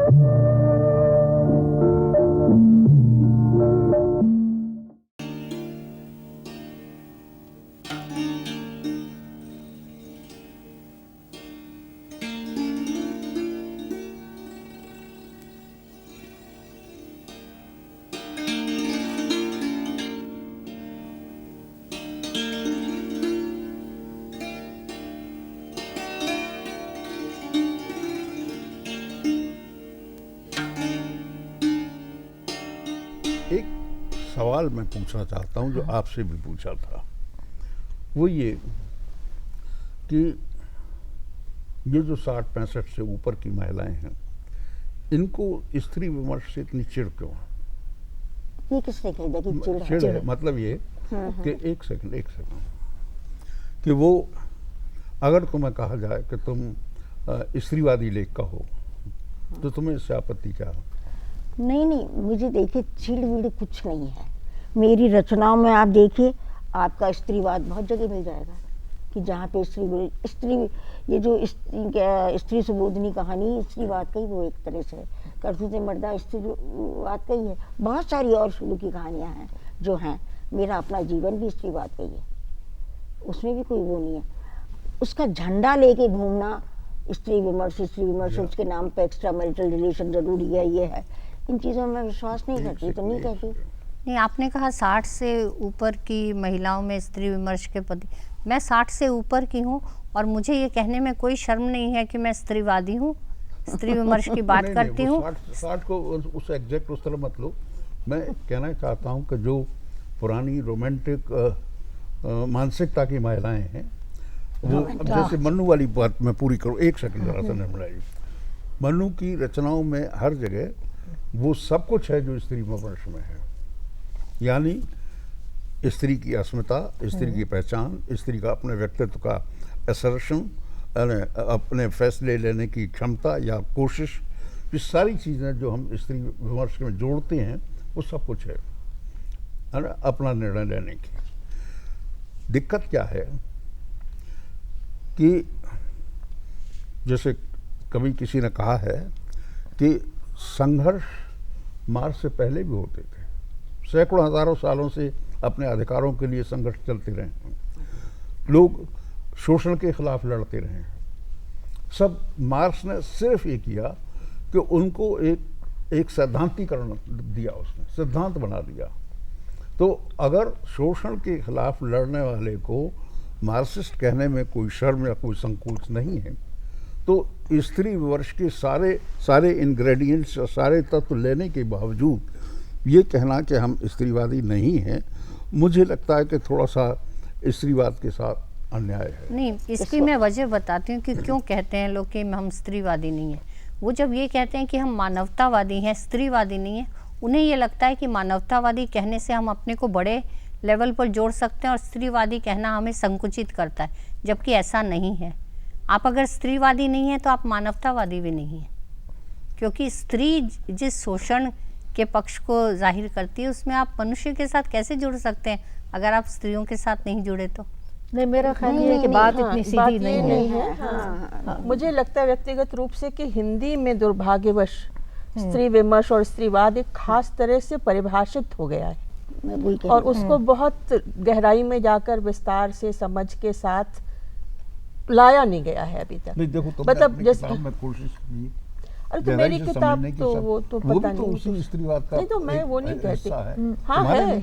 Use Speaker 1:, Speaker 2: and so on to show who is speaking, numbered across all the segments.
Speaker 1: एक सवाल मैं पूछना चाहता हूं जो आपसे भी पूछा था, वो ये कि ये जो 60-65 से ऊपर की महिलाएं हैं, इनको स्त्री विमर्श से इतनी चिढ़ क्यों?
Speaker 2: ये किसने कह दिया कि चिढ़
Speaker 1: चिढ़ है, मतलब ये कि एक सेकंड कि वो अगर तुम्हें कहा जाए कि तुम स्त्रीवादी लेखक हो, तो तुम्हें इससे आपत्ति क्या?
Speaker 2: नहीं, मुझे देखिए चिढ़ विड़ कुछ नहीं है। मेरी रचनाओं में आप देखिए, आपका स्त्रीवाद बहुत जगह मिल जाएगा कि जहाँ पे स्त्री ये जो स्त्री सुबोधनी कहानी स्त्रीवाद का ही वो एक तरह से करतूते मर्दा स्त्रीवाद का ही है। बहुत सारी और शुरू की कहानियाँ हैं जो हैं। मेरा अपना जीवन भी स्त्रीवाद का ही है, उसमें भी कोई वो नहीं है। उसका झंडा लेके घूमना स्त्री विमर्श उसके नाम पे एक्स्ट्रा मैरिटल रिलेशन जरूरी है, ये है, इन चीज़ों में विश्वास नहीं करती तो नहीं कहती।
Speaker 3: नहीं, आपने कहा 60 से ऊपर की महिलाओं में स्त्री विमर्श के प्रति, मैं 60 से ऊपर की हूँ और मुझे ये कहने में कोई शर्म नहीं है कि मैं स्त्रीवादी हूँ, स्त्री विमर्श की बात करती हूँ।
Speaker 1: 60 को उस एग्जैक्ट उस तरह मत लो। मैं कहना चाहता हूँ कि जो पुरानी रोमांटिक मानसिकता की महिलाएं हैं, वो अब जैसे मन्नू वाली बात मैं पूरी करूँ, एक सेकंड जरा सा निर्मला जी। मन्नू की रचनाओं में हर जगह वो सब कुछ है जो स्त्री विमर्श में है, यानी स्त्री की अस्मिता, स्त्री की पहचान, स्त्री का अपने व्यक्तित्व का असर्शन, अपने फैसले लेने की क्षमता या कोशिश, ये सारी चीज़ें जो हम स्त्री विमर्श में जोड़ते हैं वो सब कुछ है ना, अपना निर्णय लेने की। दिक्कत क्या है कि जैसे कभी किसी ने कहा है कि संघर्ष मार्क्स से पहले भी होते थे, सैकड़ों हजारों सालों से अपने अधिकारों के लिए संघर्ष चलते रहे, लोग शोषण के खिलाफ लड़ते रहे। सब मार्क्स ने सिर्फ ये किया कि उनको एक सैद्धांतिकरण दिया, उसने सिद्धांत बना दिया। तो अगर शोषण के खिलाफ लड़ने वाले को मार्क्सिस्ट कहने में कोई शर्म या कोई संकोच नहीं है, तो स्त्री विमर्श के सारे इंग्रेडिएंट्स और सारे तत्व लेने के बावजूद ये कहना कि हम स्त्रीवादी नहीं हैं, मुझे लगता है कि थोड़ा सा स्त्रीवाद के साथ अन्याय है।
Speaker 3: नहीं, इसकी मैं वजह बताती हूँ कि क्यों कहते हैं लोग कि हम स्त्रीवादी नहीं हैं। वो जब ये कहते हैं कि हम मानवतावादी हैं, स्त्रीवादी नहीं हैं, उन्हें ये लगता है कि मानवतावादी कहने से हम अपने को बड़े लेवल पर जोड़ सकते हैं और स्त्रीवादी कहना हमें संकुचित करता है, जबकि ऐसा नहीं है। आप अगर स्त्रीवादी नहीं हैं तो आप मानवतावादी भी नहीं हैं, क्योंकि स्त्री जिस शोषण के पक्ष को जाहिर करती है उसमें आप मनुष्य के साथ कैसे जुड़ सकते हैं अगर आप स्त्रियों के साथ नहीं जुड़े तो?
Speaker 4: नहीं, मेरा ख्याल ये है कि बात इतनी सीधी नहीं है।
Speaker 2: हाँ।
Speaker 4: मुझे लगता है व्यक्तिगत रूप से कि हिंदी में दुर्भाग्यवश स्त्री विमर्श और स्त्रीवाद एक खास तरह से परिभाषित हो गया है और उसको बहुत गहराई में जाकर विस्तार से समझ के साथ लाया नहीं गया है अभी तक।
Speaker 1: नहीं, देखो
Speaker 4: मतलब
Speaker 1: जैसे मैं कोशिश की,
Speaker 4: अरे तो मेरी किताब तो वो तो पता नहीं,
Speaker 1: उसी स्त्रीवाद का
Speaker 4: नहीं तो मैं वो नहीं कहती। हाँ
Speaker 1: है,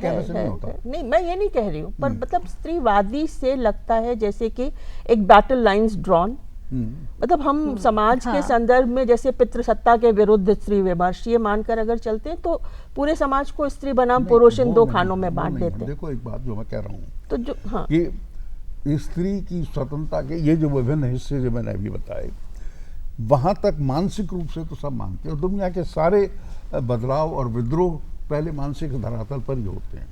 Speaker 4: नहीं मैं ये नहीं कह रही हूँ, पर मतलब स्त्रीवादी से लगता है जैसे कि एक बैटल लाइंस ड्रॉन, मतलब हम समाज के संदर्भ में जैसे पितृसत्ता के विरुद्ध स्त्री विमर्श ये मानकर अगर चलते हैं तो पूरे समाज को स्त्री बनाम पुरुष इन दो खानों में बांट देते हैं।
Speaker 1: देखो एक बात जो मैं कह रहा हूँ
Speaker 4: तो जो हाँ
Speaker 1: कि स्त्री की स्वतंत्रता के ये जो विभिन्न हिस्से जो मैंने अभी बताए, वहाँ तक मानसिक रूप से तो सब मानते हैं। दुनिया के सारे बदलाव और विद्रोह पहले मानसिक धरातल पर ही होते हैं,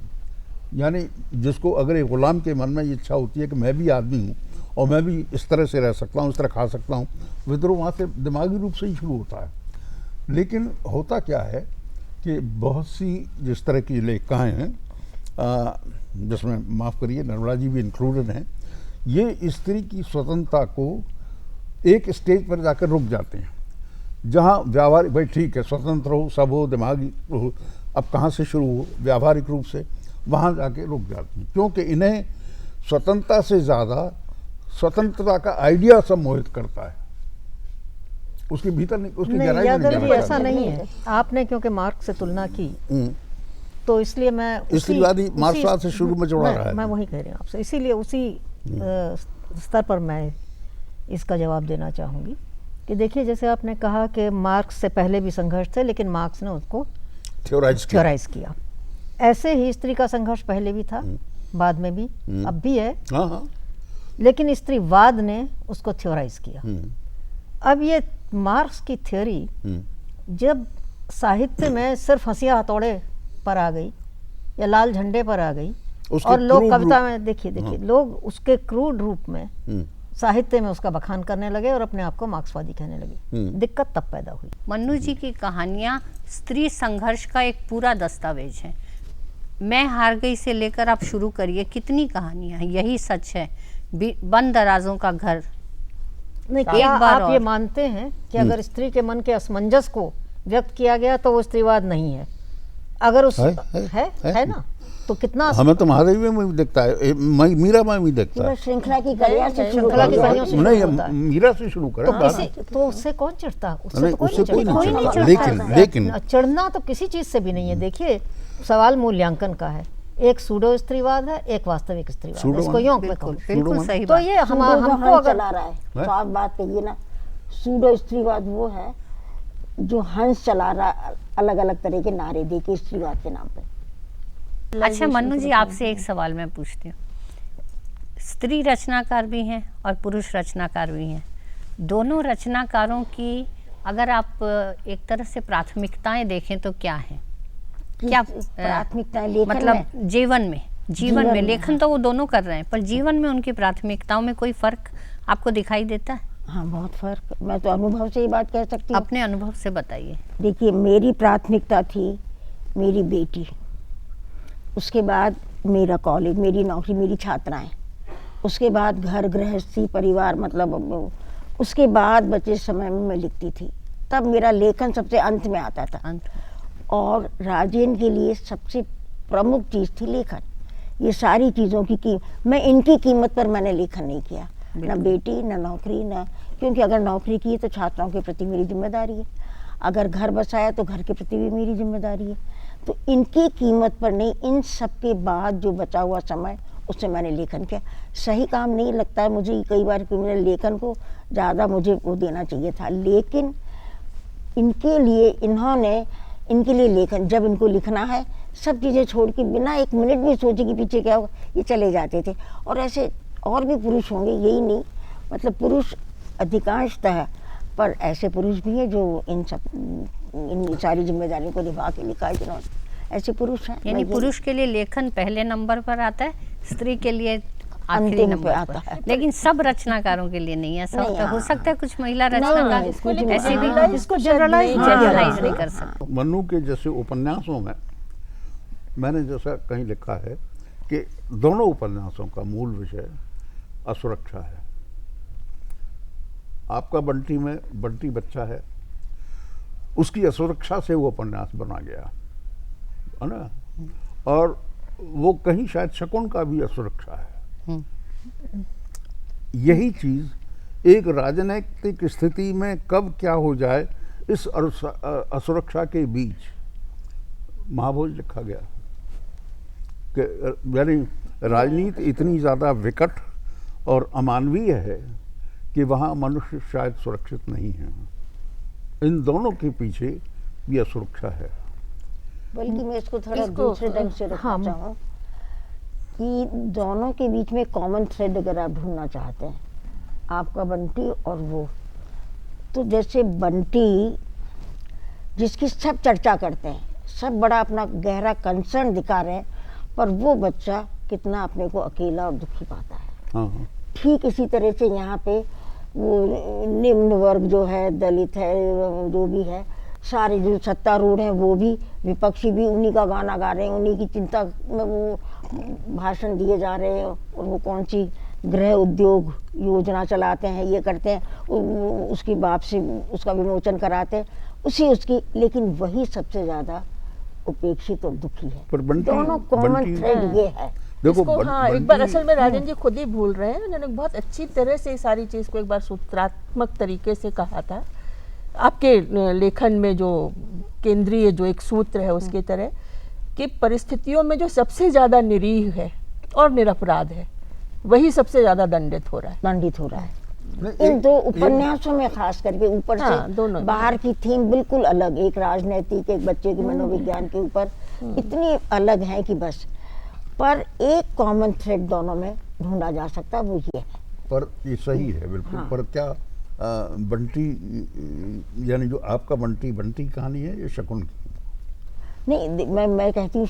Speaker 1: यानी जिसको अगर एक गुलाम के मन में ये इच्छा होती है कि मैं भी आदमी हूँ और मैं भी इस तरह से रह सकता हूँ, इस तरह खा सकता हूँ, विद्रोह वहाँ से दिमागी रूप से ही शुरू होता है। लेकिन होता क्या है कि बहुत सी जिस तरह की लेखिकाएँ हैं, जिसमें माफ़ करिए निर्मला जी भी इंक्लूडेड हैं, ये स्त्री की स्वतंत्रता को एक स्टेज पर जाकर रुक जाते हैं। जहाँ व्यावहारिक, भाई ठीक है स्वतंत्र हो, सब हो, दिमागी हो, अब कहाँ से शुरू हो व्यावहारिक रूप से, वहाँ जाके रुक जाती हैं, क्योंकि इन्हें स्वतंत्रता से ज़्यादा स्वतंत्रता का आइडिया सम्मोहित करता है, उसके भीतर नहीं, उसकी
Speaker 5: नहीं,
Speaker 1: गहराई में
Speaker 5: यादव
Speaker 1: नहीं
Speaker 5: जी
Speaker 1: जाना
Speaker 5: ऐसा
Speaker 1: चाहते।
Speaker 5: नहीं है। आपने क्योंकि मार्क्स से तुलना की,
Speaker 1: हम्म,
Speaker 5: तो इसलिए मैं
Speaker 1: स्त्रीवादी मार्क्सवाद से शुरू में जोड़ा रहा है।
Speaker 5: मैं वही कह रही हूँ आपसे, इसीलिए उसी स्तर पर मैं इसका जवाब देना चाहूँगी कि देखिए, जैसे आपने कहा कि मार्क्स से पहले भी संघर्ष थे, लेकिन मार्क्स ने उसको थ्योराइज किया। ऐसे ही स्त्री का संघर्ष पहले भी था, बाद में भी, अब भी है,
Speaker 1: हाँ हाँ।
Speaker 5: लेकिन स्त्रीवाद ने उसको थ्योराइज किया।
Speaker 1: हम्म,
Speaker 5: अब ये मार्क्स की थ्योरी जब साहित्य में सिर्फ हंसिया हथौड़े पर आ गई या लाल झंडे पर आ गई,
Speaker 1: उसके
Speaker 5: और लोग
Speaker 1: क्रूड
Speaker 5: कविता
Speaker 1: रूप-
Speaker 5: में देखिए लोग उसके क्रूड रूप में
Speaker 1: हम्म,
Speaker 5: साहित्य में उसका बखान करने लगे और अपने आप को मार्क्सवादी कहने लगे। दिक्कत तब पैदा हुई।
Speaker 3: मन्नू जी की कहानियाँ स्त्री संघर्ष का एक पूरा दस्तावेज है। मैं हार गई से लेकर आप शुरू करिए, कितनी कहानियाँ, यही सच है। बंद दराजों का घर,
Speaker 5: नहीं,
Speaker 3: एक
Speaker 5: क्या
Speaker 3: बार
Speaker 5: आप
Speaker 3: और।
Speaker 5: ये मानते हैं कि अगर स्त्री के मन के असमंजस को व्यक्त किया गया तो वो स्त्रीवाद नहीं है? अगर उस है ना, तो कितना
Speaker 1: हमें तो महादेवी में भी दिखता है, मीरा में भी दिखता है।
Speaker 2: बस श्रृंखला की कड़िया से शुरू
Speaker 5: श्रृंखला की
Speaker 2: करो।
Speaker 5: कड़ियों से शुरू
Speaker 1: नहीं,
Speaker 5: होता है।
Speaker 1: मीरा से शुरू करें
Speaker 5: तो
Speaker 1: बाद
Speaker 5: किसी
Speaker 1: में।
Speaker 5: तो उससे कौन चिढ़ता? उससे
Speaker 1: नहीं,
Speaker 5: तो कोई
Speaker 1: उससे कोई
Speaker 5: नहीं
Speaker 1: नहीं
Speaker 5: चिढ़ता।
Speaker 1: चिढ़ता। लेकिन
Speaker 5: चिढ़ना तो किसी चीज से भी नहीं है। देखिए, सवाल मूल्यांकन का है। एक सूडो स्त्रीवाद है, एक वास्तविक स्त्रीवाद है।
Speaker 1: सूडो
Speaker 5: इसको यूं मैं
Speaker 3: बिल्कुल
Speaker 5: कहूँ।
Speaker 3: बिल्कुल सही
Speaker 5: तो
Speaker 3: बात।
Speaker 5: ये
Speaker 2: सूडो जो
Speaker 5: हमको
Speaker 2: हंस
Speaker 5: अगर
Speaker 2: चला रहा है, तो आप बात कहिए ना, सूडो स्त्रीवाद वो है जो हंस चला रहा है, अलग अलग तरह के नारे दे के स्त्रीवाद के नाम पे।
Speaker 3: अच्छा मन्नू जी, आपसे एक सवाल मैं पूछती हूँ। स्त्री रचनाकार भी हैं और पुरुष रचनाकार भी हैं। दोनों रचनाकारों की अगर आप एक तरह से प्राथमिकताएं देखें तो क्या हैं? क्या
Speaker 2: प्राथमिकताएं लेखन
Speaker 3: मतलब
Speaker 2: में?
Speaker 3: जीवन में लेखन तो वो दोनों कर रहे हैं, पर जीवन में उनकी प्राथमिकताओं में कोई फर्क आपको दिखाई देता है?
Speaker 2: हाँ, बहुत फर्क। मैं तो अनुभव से ये बात कह सकती हूँ।
Speaker 3: अपने अनुभव से बताइए।
Speaker 2: देखिए, मेरी प्राथमिकता थी मेरी बेटी, उसके बाद मेरा कॉलेज, मेरी नौकरी, मेरी छात्राएं, उसके बाद घर गृहस्थी परिवार, मतलब उसके बाद बचे समय में मैं लिखती थी। तब मेरा लेखन सबसे अंत में आता था।
Speaker 3: अंत
Speaker 2: और राजेन के लिए सबसे प्रमुख चीज़ थी लेखन। ये सारी चीज़ों की मैं इनकी कीमत पर मैंने लेखन नहीं किया, ना बेटी, ना नौकरी, ना, क्योंकि अगर नौकरी की तो छात्राओं के प्रति मेरी जिम्मेदारी है, अगर घर बसाया तो घर के प्रति भी मेरी जिम्मेदारी है। तो इनकी कीमत पर नहीं, इन सब के बाद जो बचा हुआ समय उससे मैंने लेखन किया। सही काम नहीं लगता है मुझे कई बार कि मेरे लेखन को ज़्यादा मुझे वो देना चाहिए था, लेकिन इनके लिए इनके लिए लेखन, जब इनको लिखना है सब चीज़ें छोड़ के बिना एक मिनट भी सोचे कि पीछे क्या होगा, ये चले जाते थे। और ऐसे और भी पुरुष होंगे, यही नहीं, मतलब पुरुष अधिकांशतः है, पर ऐसे पुरुष भी हैं जो इन सारी जिम्मेदारियों को निभा के लिखा है जिन्होंने, ऐसे पुरुष हैं।
Speaker 3: यानी पुरुष के लिए लेखन पहले नंबर पर आता है, स्त्री के लिए आखिरी
Speaker 2: अंतिम पे
Speaker 3: नंबर
Speaker 2: आता
Speaker 3: पर।
Speaker 2: है।
Speaker 3: लेकिन सब रचनाकारों के लिए नहीं है। सब
Speaker 2: नहीं,
Speaker 3: हो सकता है कुछ महिला
Speaker 2: नहीं,
Speaker 3: रचनाकार
Speaker 2: इसको
Speaker 3: ऐसे भी
Speaker 5: इसको जनरलाइज
Speaker 3: जनरलाइज नहीं कर सकते।
Speaker 1: मन्नू के जैसे उपन्यासों में मैंने जैसा कहीं लिखा है कि दोनों उपन्यासों का मूल विषय असुरक्षा है। आपका बंटी बच्चा है, उसकी असुरक्षा से वो उपन्यास बना गया है ना, और वो कहीं शायद शकुन का भी असुरक्षा है। यही चीज एक राजनैतिक स्थिति में कब क्या हो जाए, इस असुरक्षा के बीच महाभोज लिखा गया कि यानी राजनीति इतनी ज़्यादा विकट और अमानवीय है कि वहाँ मनुष्य शायद सुरक्षित नहीं है। इन दोनों के पीछे भी असुरक्षा है।
Speaker 2: बल्कि मैं इसको थोड़ा दूसरे ढंग से रखना चाहूँ कि दोनों के बीच में कॉमन थ्रेड अगर आप ढूंढना चाहते हैं, आपका बंटी और वो, तो जैसे बंटी जिसकी सब चर्चा करते हैं, सब बड़ा अपना गहरा कंसर्न दिखा रहे हैं, पर वो बच्चा कितना अपने को अकेला और दुखी पाता है।
Speaker 1: हाँ,
Speaker 2: ठीक इसी तरह से यहाँ पे वो निम्न वर्ग जो है, दलित है, जो भी है, सारे जो सत्तारूढ़ हैं वो भी, विपक्षी भी उन्हीं का गाना गा रहे हैं, उन्हीं की चिंता में वो भाषण दिए जा रहे हैं, और वो कौन सी गृह उद्योग योजना चलाते हैं, ये करते हैं, उसकी बाप से उसका विमोचन कराते हैं, उसकी, लेकिन वही सबसे ज़्यादा उपेक्षित और दुखी है।
Speaker 1: पर
Speaker 2: दोनों कॉमन थ्रेड ये है।
Speaker 1: देखो
Speaker 4: इसको हाँ एक बार असल में राजन जी खुद ही भूल रहे हैं, उन्होंने बहुत अच्छी तरह से सारी चीज को एक बार सूत्रात्मक तरीके से कहा था आपके लेखन में, जो केंद्रीय जो एक सूत्र है उसकी तरह, कि परिस्थितियों में जो सबसे ज्यादा निरीह है और निरपराध है वही सबसे ज्यादा दंडित हो रहा है। इन दो उपन्यासों में खास करके ऊपर से
Speaker 2: दोनों बाहर की थीम बिल्कुल अलग, एक राजनीतिक, एक बच्चे के मनोविज्ञान के ऊपर इतनी अलग है कि बस, पर एक कॉमन थ्रेड दोनों में ढूंढा जा सकता है, वो ये है।
Speaker 1: पर ये सही है बिल्कुल। पर क्या बंटी, यानी जो आपका बंटी कहानी है, ये शकुन की
Speaker 2: नहीं, मैं कहती हूँ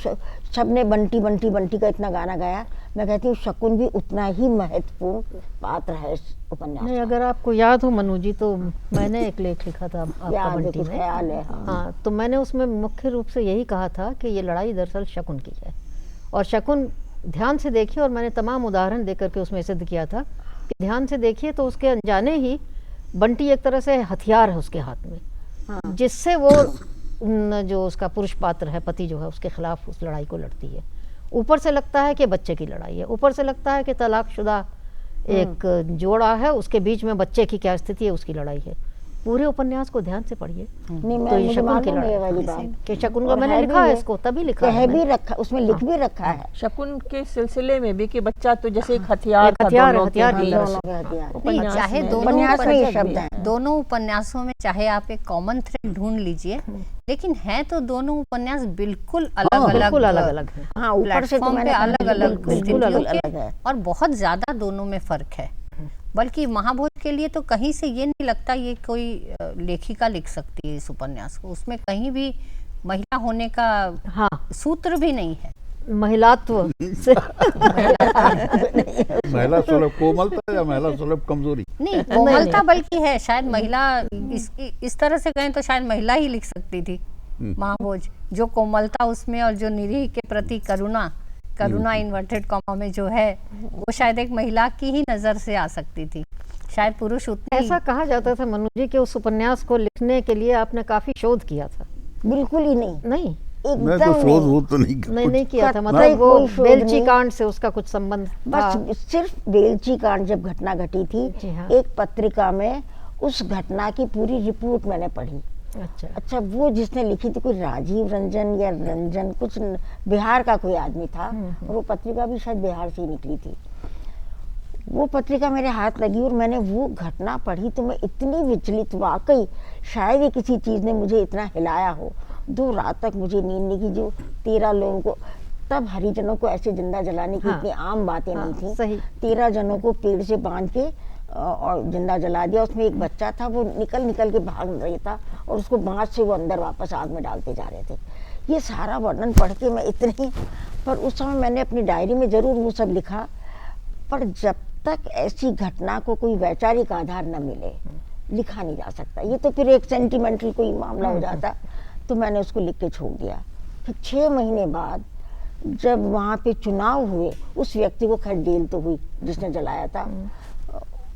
Speaker 2: सबने बंटी बंटी बंटी का इतना गाना गाया, मैं कहती हूँ शकुन भी उतना ही महत्वपूर्ण पात्र है इस उपन्यास
Speaker 5: नहीं,
Speaker 2: का।
Speaker 5: अगर आपको याद हो मनु जी, तो मैंने एक लेख लिखा था आपका
Speaker 2: याद है,
Speaker 5: बंटी
Speaker 2: कुछ
Speaker 5: में।
Speaker 2: ख्याल है।
Speaker 5: हाँ, तो मैंने उसमें मुख्य रूप से यही कहा था कि ये लड़ाई दरअसल शकुन की है, और शकुन ध्यान से देखिए, और मैंने तमाम उदाहरण दे करके उसमें सिद्ध किया था कि ध्यान से देखिए तो उसके अनजाने ही बंटी एक तरह से हथियार है उसके हाथ में, जिससे वो जो उसका पुरुष पात्र है, पति जो है, उसके खिलाफ उस लड़ाई को लड़ती है। ऊपर से लगता है कि बच्चे की लड़ाई है, ऊपर से लगता है कि तलाकशुदा एक जोड़ा है, उसके बीच में बच्चे की क्या स्थिति है, उसकी लड़ाई है। पूरे उपन्यास को ध्यान से पढ़िए
Speaker 2: नहीं,
Speaker 5: तो
Speaker 2: मैं
Speaker 5: ये
Speaker 2: मुझे
Speaker 5: शकुन की
Speaker 2: मालूम है ये
Speaker 5: लड़ाई
Speaker 2: वाली बात
Speaker 5: कि शकुन का
Speaker 2: और
Speaker 5: मैंने
Speaker 2: है
Speaker 5: लिखा
Speaker 2: भी
Speaker 5: है,
Speaker 2: है।
Speaker 5: इसको तभी लिखा
Speaker 2: कह
Speaker 5: है
Speaker 2: भी
Speaker 5: मैंने।
Speaker 2: रखा, उसमें लिख भी रखा है।
Speaker 4: शकुन के सिलसिले में भी कि बच्चा तो जैसे एक हथियार
Speaker 5: एक
Speaker 4: था
Speaker 5: हथियार
Speaker 4: दोनों
Speaker 5: हथियार
Speaker 4: के
Speaker 5: की
Speaker 4: बीच।
Speaker 2: दोनों के हथियार।
Speaker 3: नहीं,
Speaker 4: उपन्यास
Speaker 3: चाहे
Speaker 4: में।
Speaker 3: दोनों
Speaker 2: उपन्यास में ये
Speaker 3: उपन्यास
Speaker 2: शब्द हैं।
Speaker 3: दोनों उपन्यासों में चाहे आप एक कॉमन थ्रेड ढूंढ लीजिए, लेकिन है तो दोनों उपन्यास बिल्कुल अलग अलग,
Speaker 5: बिल्कुल अलग अलग है।
Speaker 2: हाँ, ऊपर से तो
Speaker 3: प्लेटफॉर्म पे
Speaker 2: मैंने कहा
Speaker 3: अलग अलग
Speaker 2: बिल्कुल
Speaker 3: स्थितियों
Speaker 2: अलग
Speaker 3: के,
Speaker 2: है।
Speaker 3: और बहुत ज्यादा दोनों में फर्क है। बल्कि महाभोज के लिए तो कहीं से ये नहीं लगता ये कोई लेखिका लिख सकती है इस उपन्यास को, उसमें कहीं भी महिला होने का
Speaker 5: हाँ,
Speaker 3: सूत्र भी नहीं है।
Speaker 5: महिलात्व से
Speaker 1: महिला सुलभ कोमलता या महिला सुलभ कमजोरी?
Speaker 3: नहीं, कोमलता बल्कि है, शायद महिला इस तरह से कहें तो शायद महिला ही लिख सकती थी महाभोज। जो कोमलता उसमें और जो निरीह के प्रति करुणा इन्वर्टेड कॉमा में जो है, वो शायद एक महिला की ही नजर से आ सकती थी, शायद पुरुष उतने
Speaker 5: ऐसा कहा जाता था मनु जी कि उस उपन्यास को लिखने के लिए आपने काफी शोध किया था।
Speaker 2: बिल्कुल ही नहीं,
Speaker 5: नहीं
Speaker 1: मैं तो
Speaker 2: एकदम
Speaker 1: शोध
Speaker 2: नहीं।
Speaker 1: हो तो नहीं
Speaker 5: नहीं किया था,
Speaker 2: कतई
Speaker 5: मतलब वो
Speaker 2: कोई शोध
Speaker 5: बेलची
Speaker 2: नहीं।
Speaker 5: कांड से उसका कुछ संबंध था।
Speaker 2: बस सिर्फ बेलची कांड जब घटना घटी थी,
Speaker 5: जी हाँ।
Speaker 2: एक पत्रिका में उस घटना की पूरी रिपोर्ट मैंने पढ़ी। अच्छा, वो जिसने लिखी थी कोई राजीव रंजन या रंजन, कुछ बिहार का कोई आदमी था, और वो पत्रिका भी शायद बिहार से ही निकली थी। वो पत्रिका मेरे हाथ लगी और मैंने वो घटना पढ़ी तो मैं इतनी विचलित, वाकई शायद ही किसी चीज़ ने मुझे इतना हिलाया हो। 2 रात तक मुझे नींद नहीं की। जो 13 लोगों को, तब हरिजनों को ऐसे जिंदा जलाने की इतनी आम बातें नहीं थी।
Speaker 5: सही।
Speaker 2: 13 जनों को पेड़ से बांध के और जिंदा जला दिया। उसमें एक बच्चा था, वो निकल के भाग रहा था और उसको बांस से वो अंदर वापस आग में डालते जा रहे थे। ये सारा वर्णन पढ़ के मैं इतनी, पर उस समय मैंने अपनी डायरी में जरूर वो सब लिखा, पर जब तक ऐसी घटना को कोई वैचारिक आधार न मिले लिखा नहीं जा सकता। ये तो फिर एक सेंटिमेंटल कोई मामला हो जाता, तो मैंने उसको लिख के छोड़ दिया। फिर 6 महीने बाद जब वहाँ पे चुनाव हुए, उस व्यक्ति को खैर जेल तो हुई जिसने जलाया था,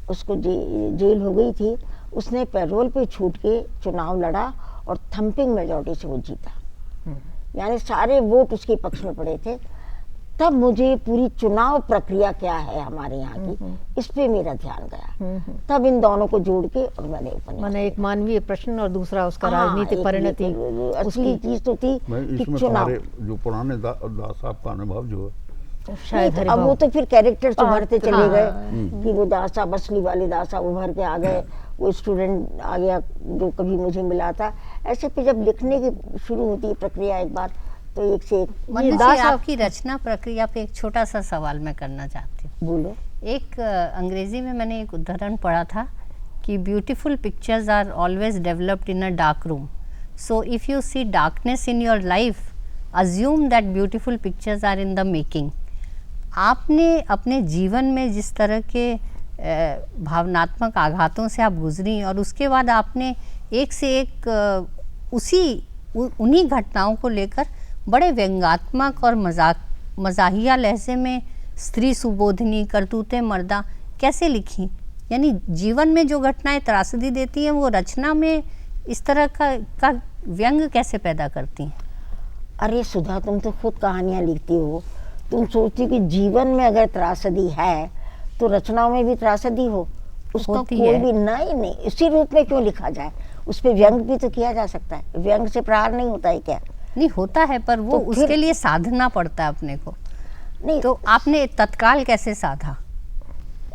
Speaker 2: उसको जेल हो गई थी। उसने पैरोल पे छूट के चुनाव लड़ा और थम्पिंग मेजॉरिटी से वो जीता, यानी सारे वोट उसके पक्ष में पड़े थे। तब मुझे पूरी चुनाव प्रक्रिया क्या है हमारे यहाँ की, इस पे मेरा ध्यान गया। तब इन दोनों को जोड़ के और मैंने
Speaker 5: एक मानवीय प्रश्न और दूसरा उसका
Speaker 2: हाँ,
Speaker 5: राजनीतिक
Speaker 2: एक
Speaker 5: परिणति,
Speaker 2: असली चीज तो थी
Speaker 1: मैं
Speaker 2: कि
Speaker 1: इसमें
Speaker 2: चुनाव।
Speaker 1: तुम्हारे जो पुराने दास साहब का अनुभव जो है,
Speaker 5: शायद
Speaker 2: नहीं, अब वो तो फिर कैरेक्टर्स उभरते चले
Speaker 5: हाँ।
Speaker 2: गए कि वो दासा, बसली वाले दासा उभर के आ गए, वो स्टूडेंट आ गया जो कभी मुझे मिला था। ऐसे पे जब लिखने की शुरू होती है प्रक्रिया एक बार, तो एक से एक
Speaker 3: मनु जी,
Speaker 5: दास
Speaker 3: आपकी रचना प्रक्रिया पे एक छोटा सा सवाल मैं करना चाहती हूँ।
Speaker 2: बोलो।
Speaker 3: एक अंग्रेजी में मैंने एक उदाहरण पढ़ा था कि beautiful pictures are always developed in a dark room, so if you see darkness in your life, assume that beautiful pictures are in the making. आपने अपने जीवन में जिस तरह के भावनात्मक आघातों से आप गुजरी, और उसके बाद आपने एक से एक उन्हीं घटनाओं को लेकर बड़े व्यंग्यात्मक और मजाहिया लहजे में स्त्री सुबोधिनी, करतूते मर्दा कैसे लिखी? यानी जीवन में जो घटनाएं त्रासदी देती हैं वो रचना में इस तरह का व्यंग कैसे पैदा करती हैं?
Speaker 2: अरे सुधा, तुम तो खुद कहानियाँ लिखती हो, तुम सोचती कि जीवन में अगर त्रासदी है तो रचनाओं में भी त्रासदी हो, उसका
Speaker 3: होती
Speaker 2: कोई
Speaker 3: है।
Speaker 2: भी नहीं, इसी रूप में क्यों लिखा जाए? उस पर व्यंग भी तो किया जा सकता है, व्यंग से प्रहार नहीं होता है क्या?
Speaker 3: नहीं होता है, पर वो
Speaker 2: तो फिर-
Speaker 3: उसके लिए साधना पड़ता है अपने को।
Speaker 2: नहीं
Speaker 3: तो आपने तत्काल कैसे साधा?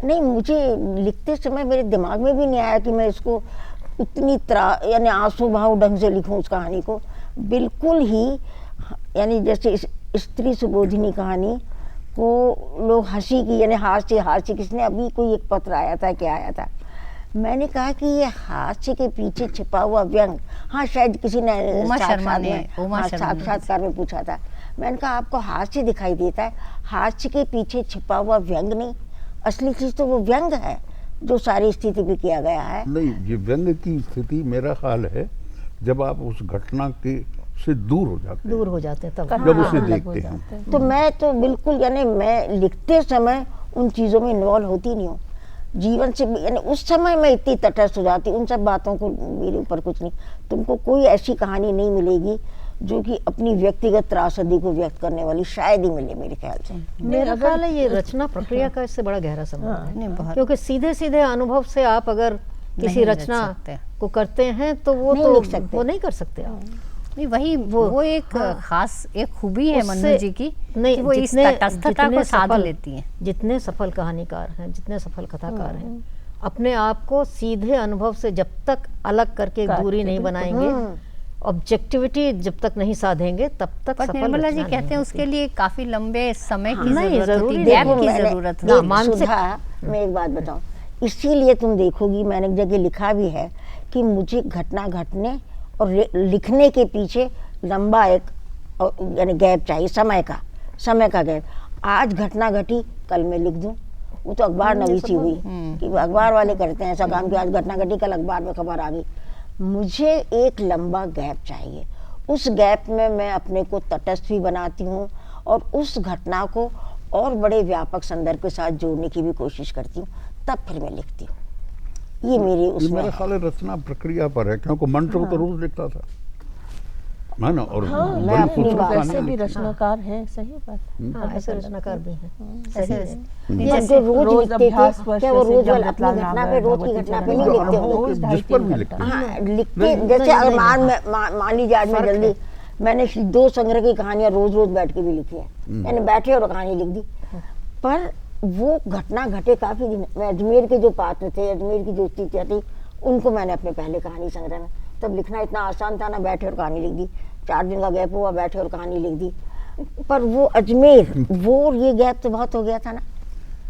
Speaker 2: नहीं, मुझे लिखते समय मेरे दिमाग में भी नहीं आया कि मैं इसको उतनी यानी आंसू भाव ढंग से लिखूं उस कहानी को। बिल्कुल ही यानी जैसे स्त्री सुबोधिनी कहानी को लोग हंसी की, यानी हास्य किसने अभी कोई एक पत्र आया था, क्या आया था, मैंने कहा कि ये हास्य के पीछे छिपा हुआ व्यंग, हाँ शायद किसी ने
Speaker 3: उमा शर्मा ने
Speaker 2: साक्षात्कार में पूछा था, मैंने कहा आपको हास्य दिखाई देता है, हास्य के पीछे छिपा हुआ व्यंग नहीं, असली चीज तो वो व्यंग है जो सारी स्थिति पे किया गया है।
Speaker 1: नहीं, ये व्यंग की स्थिति मेरा ख्याल है जब आप उस घटना के से दूर हो जाते
Speaker 5: दूर हो जाते हैं तब।
Speaker 1: हैं, जब उसे
Speaker 4: अलग हो
Speaker 1: देखते
Speaker 4: जाते
Speaker 1: हैं।
Speaker 2: तो मैं तो बिल्कुल यानी मैं लिखते समय उन चीज़ों में इन्वॉल्व होती नहीं हूँ, जीवन से यानी उस समय मैं इतनी तटस्थ हो जाती, उन सब बातों को मेरे ऊपर कुछ नहीं। तुमको कोई ऐसी कहानी नहीं मिलेगी जो कि अपनी व्यक्तिगत त्रासदी को व्यक्त करने वाली, शायद ही मिले मेरे ख्याल से।
Speaker 5: मेरा ख्याल है ये रचना प्रक्रिया का इससे बड़ा गहरा संबंध
Speaker 3: नहीं,
Speaker 5: है,
Speaker 3: बहुत।
Speaker 5: क्योंकि सीधे सीधे अनुभव से आप अगर किसी
Speaker 3: नहीं रच
Speaker 5: रचना
Speaker 3: सकते।
Speaker 5: को करते हैं तो वो
Speaker 2: नहीं
Speaker 5: तो
Speaker 2: लिख सकते।
Speaker 5: वो नहीं कर सकते आप।
Speaker 3: नहीं, वही वो एक खास एक खूबी है मन्नू
Speaker 5: उससे-
Speaker 3: जी की
Speaker 5: नहीं,
Speaker 3: कि वो इस तटस्थता को साध लेती हैं।
Speaker 5: जितने सफल कहानीकार हैं, जितने सफल कथाकार हैं, अपने आप को सीधे अनुभव से जब तक अलग करके
Speaker 4: काट
Speaker 5: दूरी
Speaker 4: के,
Speaker 5: नहीं बनाएंगे, ऑब्जेक्टिविटी जब तक नहीं साधेंगे, तब तक
Speaker 3: पर
Speaker 5: सफल
Speaker 3: निर्मला जी
Speaker 5: रचना
Speaker 3: कहते
Speaker 5: नहीं
Speaker 3: हैं
Speaker 5: होती।
Speaker 3: उसके लिए काफी लंबे समय की
Speaker 5: नहीं,
Speaker 3: जरूरत होती
Speaker 5: जरूरी
Speaker 3: है,
Speaker 5: नहीं।
Speaker 3: गैप
Speaker 2: देखो,
Speaker 3: की
Speaker 2: मैंने-
Speaker 3: जरूरत
Speaker 2: नहीं,
Speaker 3: होती है।
Speaker 5: मानसिक-
Speaker 2: सुधा, मैं एक बात बताऊं, इसीलिए तुम देखोगी मैंने एक जगह लिखा भी है कि मुझे घटना घटने और लिखने के पीछे लंबा एक यानी गैप चाहिए, समय का गैप। आज घटना घटी, कल मैं लिख दूं, वो तो अखबार नवीसी हुई कि अखबार वाले करते हैं ऐसा काम कि आज घटना घटी, कल अखबार में खबर आ गई। मुझे एक लंबा गैप चाहिए, उस गैप में मैं अपने को तटस्थ भी बनाती हूँ और उस घटना को और बड़े व्यापक संदर्भ के साथ जोड़ने की भी कोशिश करती हूँ, तब फिर मैं लिखती हूँ। ये मेरी
Speaker 1: ये
Speaker 2: उसमें
Speaker 1: मेरा
Speaker 2: है।
Speaker 1: ख्याल है रचना प्रक्रिया पर है, क्योंकि मंत्र को तो रोज लिखता था, है ना, और
Speaker 2: मैं
Speaker 1: बड़ी
Speaker 2: अपनी
Speaker 1: खूबसूरत
Speaker 2: बात
Speaker 1: कहानियां
Speaker 4: वैसे भी
Speaker 1: लिखी।
Speaker 4: रचनाकार हैं, सही बात है।
Speaker 5: हाँ, ऐसे रचनाकार भी हैं।
Speaker 3: ऐसे
Speaker 5: सही है।
Speaker 3: नहीं,
Speaker 2: जब
Speaker 3: जैसे
Speaker 2: जो रोज
Speaker 4: रोज
Speaker 2: लिखते
Speaker 4: अभ्यास
Speaker 2: थे,
Speaker 4: वर्ष
Speaker 2: क्या वो
Speaker 4: जैसे
Speaker 2: रोज वाले
Speaker 4: जगतलाल
Speaker 2: अपनी घटना पे,
Speaker 4: नागर,
Speaker 2: रोज की
Speaker 4: भगवती
Speaker 2: घटना पे
Speaker 4: चरण
Speaker 2: नहीं लिखते
Speaker 1: अनुभव
Speaker 2: होंगे?
Speaker 1: के
Speaker 4: ढाई
Speaker 1: जिस पर
Speaker 4: तीन
Speaker 1: भी
Speaker 4: घंटा।
Speaker 1: लिखते हैं।
Speaker 2: हाँ, लिखते
Speaker 5: नहीं,
Speaker 2: जैसे
Speaker 5: नहीं,
Speaker 2: अगर
Speaker 5: नहीं।
Speaker 2: मान लीजिए आज मैं
Speaker 5: फर्क
Speaker 2: जल्दी
Speaker 5: है।
Speaker 2: मैंने 2 संग्रह की कहानियां रोज बैठ के भी लिखी है, यानी बैठे और कहानी लिख दी, पर वो घटना घटे काफी दिन। मैं अजमेर के जो पात्र थे, अजमेर की जो स्थितियाँ थी, उनको मैंने अपने पहले कहानी संग्रह में, तब लिखना इतना आसान था ना, बैठे और कहानी लिख दी, 4 दिन का गैप हुआ, बैठे और कहानी लिख दी। पर वो अजमेर, वो ये गैप तो बहुत हो गया था ना।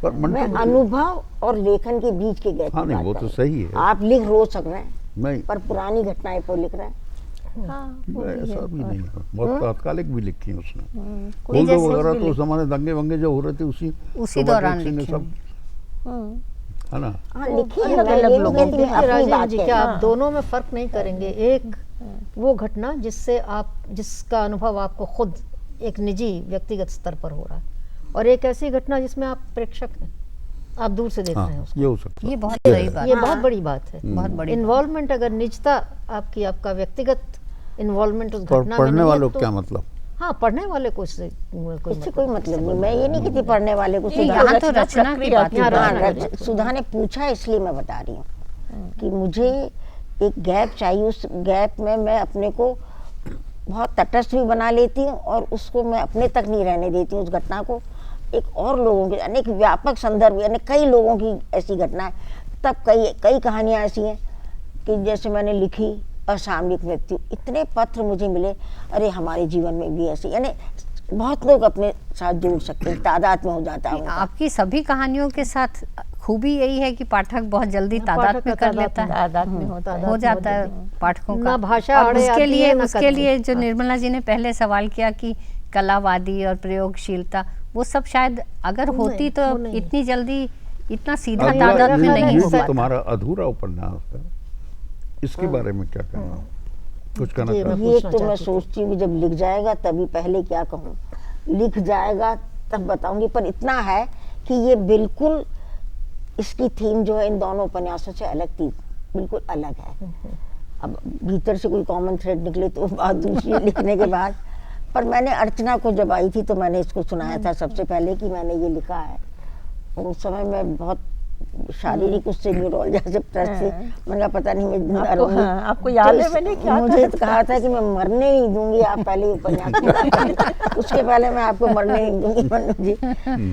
Speaker 1: पर
Speaker 2: मैं
Speaker 1: मंत्र
Speaker 2: अनुभव और लेखन के बीच के गैप
Speaker 1: हाँ,
Speaker 2: की
Speaker 1: नहीं,
Speaker 2: बात
Speaker 1: वो
Speaker 2: कर
Speaker 1: तो
Speaker 2: रही
Speaker 1: सही है।
Speaker 2: हूँ। आप लिख रोज सक रहे हैं,
Speaker 1: नहीं,
Speaker 2: पर पुरानी घटनाएं पर लिख रहे हैं।
Speaker 4: हाँ, वो भी
Speaker 1: ऐसा
Speaker 4: है।
Speaker 1: भी नहीं है, बहुत तात्कालिक भी लिखी है उसने।
Speaker 3: कोई
Speaker 1: बोल दो
Speaker 3: जैसे
Speaker 1: वगैरह
Speaker 4: भी
Speaker 1: तो उस जमाने दंगे वंगे जो हो रहे थे उसी
Speaker 3: दौरान
Speaker 1: ने
Speaker 3: लिखी
Speaker 1: सब,
Speaker 4: हम्म।
Speaker 1: है ना।
Speaker 2: हाँ, लिखी है,
Speaker 4: अलग
Speaker 2: मैं
Speaker 4: अलग
Speaker 2: ये नहीं
Speaker 4: लोगों
Speaker 2: कहती
Speaker 4: की
Speaker 2: मैं अपनी
Speaker 5: राजेंद्र
Speaker 2: बात
Speaker 5: जी,
Speaker 2: कह
Speaker 5: क्या
Speaker 2: रही
Speaker 5: आप
Speaker 2: हूँ।
Speaker 5: दोनों में फर्क नहीं करेंगे? एक वो घटना जिससे आप, जिसका अनुभव आपको खुद एक निजी व्यक्तिगत स्तर पर हो रहा है, और एक ऐसी घटना जिसमें आप प्रेक्षक हैं, आप दूर से देख रहे हैं
Speaker 1: हाँ,
Speaker 5: उसको।
Speaker 1: ये हो सकता है।
Speaker 3: ये बहुत सही बात
Speaker 5: ये
Speaker 3: है,
Speaker 5: बहुत बड़ी बात है।
Speaker 3: बहुत बड़ी
Speaker 5: इन्वॉल्वमेंट, अगर निजता आपकी, आपका व्यक्तिगत इन्वॉल्वमेंट उस
Speaker 1: पर
Speaker 5: घटना में
Speaker 1: पढ़ने
Speaker 5: नहीं है
Speaker 1: वालों
Speaker 5: तो-
Speaker 1: क्या मतलब?
Speaker 5: हाँ, पढ़ने वाले को इससे कोई
Speaker 2: इससे कोई मतलब नहीं, मैं ये नहीं कहती पढ़ने वाले को
Speaker 3: नहीं,
Speaker 2: सुधा।
Speaker 3: यहाँ तो रचना की
Speaker 4: प्रक्रिया
Speaker 3: बात
Speaker 4: की
Speaker 3: है।
Speaker 5: यहाँ
Speaker 2: हाँ,
Speaker 5: रचना की बात।
Speaker 2: सुधा ने पूछा इसलिए मैं बता रही हूँ कि मुझे एक गैप चाहिए, उस गैप में मैं अपने को बहुत तटस्थ भी बना लेती हूँ और उसको मैं अपने तक नहीं रहने देती हूँ, उस घटना को एक और लोगों के, अनेक व्यापक संदर्भ, यानी कई लोगों की ऐसी घटना है। तब कई कहानियाँ ऐसी हैं कि जैसे मैंने लिखी असामयिक मृत्यु, इतने पत्र मुझे मिले, अरे हमारे जीवन में भी ऐसे, यानी बहुत लोग अपने साथ जोड़ सकते हैं, तादाद में हो जाता है उनका।
Speaker 3: आपकी सभी कहानियों के साथ खूबी यही है कि पाठक बहुत जल्दी तादाद
Speaker 5: पाठक
Speaker 3: में
Speaker 5: का
Speaker 3: कर लेता है,
Speaker 4: तादाद में होता है।
Speaker 3: हो जाता है पाठकों का।
Speaker 5: ना भाषा
Speaker 3: और
Speaker 5: अड़े
Speaker 3: उसके
Speaker 5: आती
Speaker 3: लिए
Speaker 5: है, ना
Speaker 3: उसके
Speaker 5: कथन।
Speaker 3: लिए जो निर्मला जी ने पहले सवाल किया कि कलावादी और प्रयोगशीलता, वो सब शायद अगर
Speaker 5: वो
Speaker 3: होती
Speaker 5: नहीं,
Speaker 3: तो
Speaker 5: वो नहीं।
Speaker 3: इतनी जल्दी इतना सीधा
Speaker 1: अगला
Speaker 3: तादाद में
Speaker 1: ये
Speaker 3: नहीं
Speaker 1: जो
Speaker 3: हो पाता।
Speaker 1: तुम्हारा अधूरा उपन्यास है, इसके बारे में क्या कहना? कुछ कहना
Speaker 5: ये
Speaker 1: चाहते
Speaker 5: मैं
Speaker 1: हो?
Speaker 2: ये
Speaker 5: पूछना
Speaker 2: तो मैं
Speaker 5: चाहती
Speaker 2: सोचती हूँ कि जब लिख जाएगा तभी, पहले क्या कहूँ, लिख जाएगा तब बताऊंगी, पर इतना है कि ये बिल्कुल इसकी थीम जो है इन दोनों उपन्यासों से अलग थी, बिल्कुल अलग है। अब भीतर से कोई कॉमन थ्रेड निकले तो बात दूसरी लिखने के बाद। पर मैंने अर्चना को जब आई थी तो मैंने इसको सुनाया था सबसे पहले कि मैंने ये लिखा है। और उस समय मैं बहुत शारीरिक उससे न्यूरोल जैसे टच से, मैंने कहा पता नहीं मैं जिंदा रहूंगी।
Speaker 4: आपको याद है मैंने क्या
Speaker 2: मुझे तो कहा था कि मैं मरने नहीं दूंगी, आप पहले ही उपन्यास पूरा करिए, उसके पहले मैं आपको मरने नहीं दूंगी मनु जी।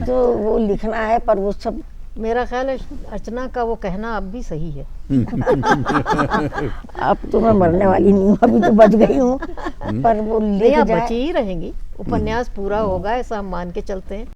Speaker 2: तो वो लिखना है, पर वो सब
Speaker 5: मेरा ख्याल है अर्चना का वो कहना अब भी सही है।
Speaker 2: अब तो मैं मरने वाली नहीं हूँ, अभी तो बच गई हूँ, पर वो
Speaker 5: नहीं,
Speaker 2: लिख
Speaker 5: आप
Speaker 2: जाए।
Speaker 5: बची ही रहेंगी, उपन्यास पूरा होगा ऐसा हम मान के चलते हैं।